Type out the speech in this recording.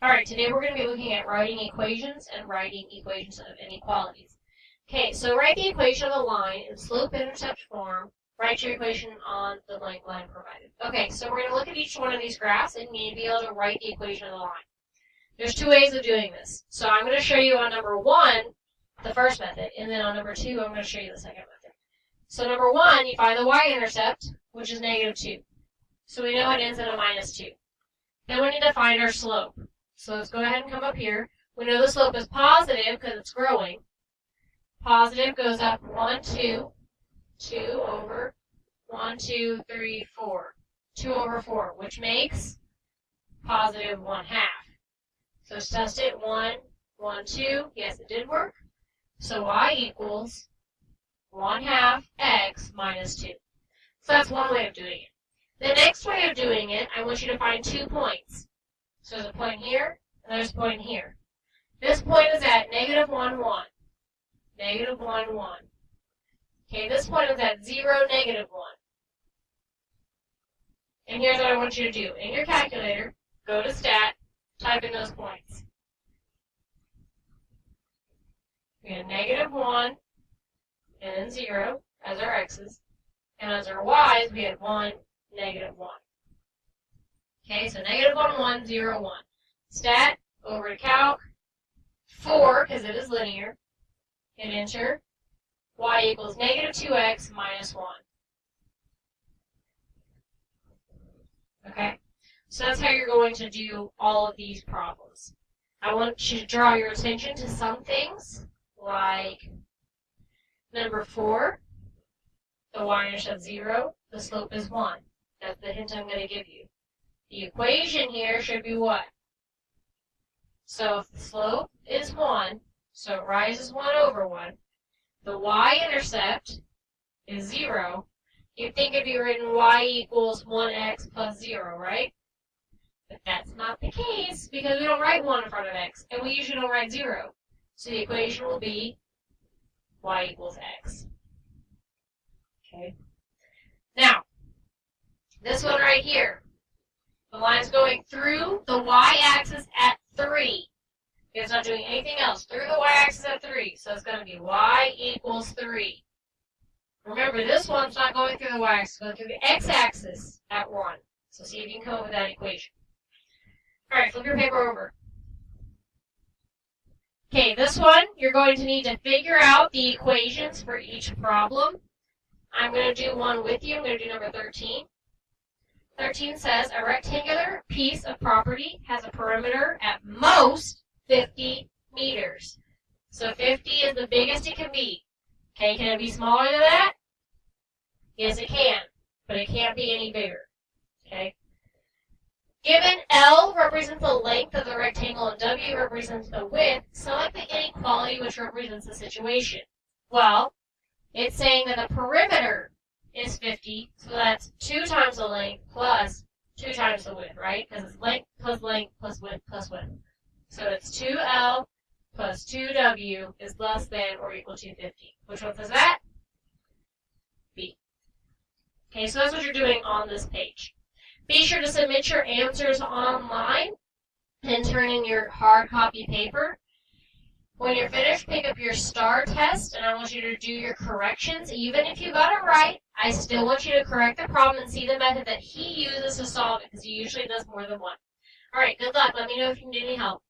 Alright, today we're going to be looking at writing equations and writing equations of inequalities. Okay, so write the equation of a line in slope-intercept form. Write your equation on the blank line provided. Okay, so we're going to look at each one of these graphs and you need to be able to write the equation of the line. There's two ways of doing this. So I'm going to show you on number 1, the first method, and then on number 2, I'm going to show you the second method. So number 1, you find the y-intercept, which is -2. So we know it ends at a -2. Then we need to find our slope. So let's go ahead and come up here. We know the slope is positive because it's growing. Positive goes up 1, 2, 2 over 1, 2, 3, 4. 2 over 4, which makes positive 1/2. So let's test it. 1, 1, 2. Yes, it did work. So y equals 1/2 x minus 2. So that's one way of doing it. The next way of doing it, I want you to find 2 points. So there's a point here, and there's a point here. This point is at -1, 1. -1, 1. Okay, this point is at 0, -1. And here's what I want you to do. In your calculator, go to stat, type in those points. We have -1, and then 0 as our x's. And as our y's, we have 1, -1. Okay, so -1, 1, 0, 1. Stat, over to calc, 4, because it is linear, hit enter, y equals -2x minus 1. Okay, so that's how you're going to do all of these problems. I want you to draw your attention to some things, like number 4, the y-intercept 0, the slope is 1. That's the hint I'm going to give you. The equation here should be what? So if the slope is 1, so it rises 1 over 1, the y-intercept is 0, you'd think it'd be written y equals 1x plus 0, right? But that's not the case because we don't write 1 in front of x, and we usually don't write 0. So the equation will be y equals x. Okay. Now, this one right here. The line's going through the y-axis at 3. It's not doing anything else. Through the y-axis at 3. So it's going to be y equals 3. Remember, this one's not going through the y-axis. It's going through the x-axis at 1. So see if you can come up with that equation. All right, flip your paper over. Okay, this one, you're going to need to figure out the equations for each problem. I'm going to do one with you. I'm going to do number 13. 13 says a rectangular piece of property has a perimeter at most 50 meters. So 50 is the biggest it can be. Okay, can it be smaller than that? Yes, it can, but it can't be any bigger. Okay. Given L represents the length of the rectangle and W represents the width, select the inequality which represents the situation. Well, it's saying that the perimeter is 50, so that's 2 times the length plus 2 times the width, right? Because it's length plus width plus width. So it's 2L plus 2W is less than or equal to 50. Which one says that? B. Okay, so that's what you're doing on this page. Be sure to submit your answers online and turn in your hard copy paper. When you're finished, pick up your STAR test, and I want you to do your corrections. Even if you got it right, I still want you to correct the problem and see the method that he uses to solve it, because he usually does more than one. All right, good luck. Let me know if you need any help.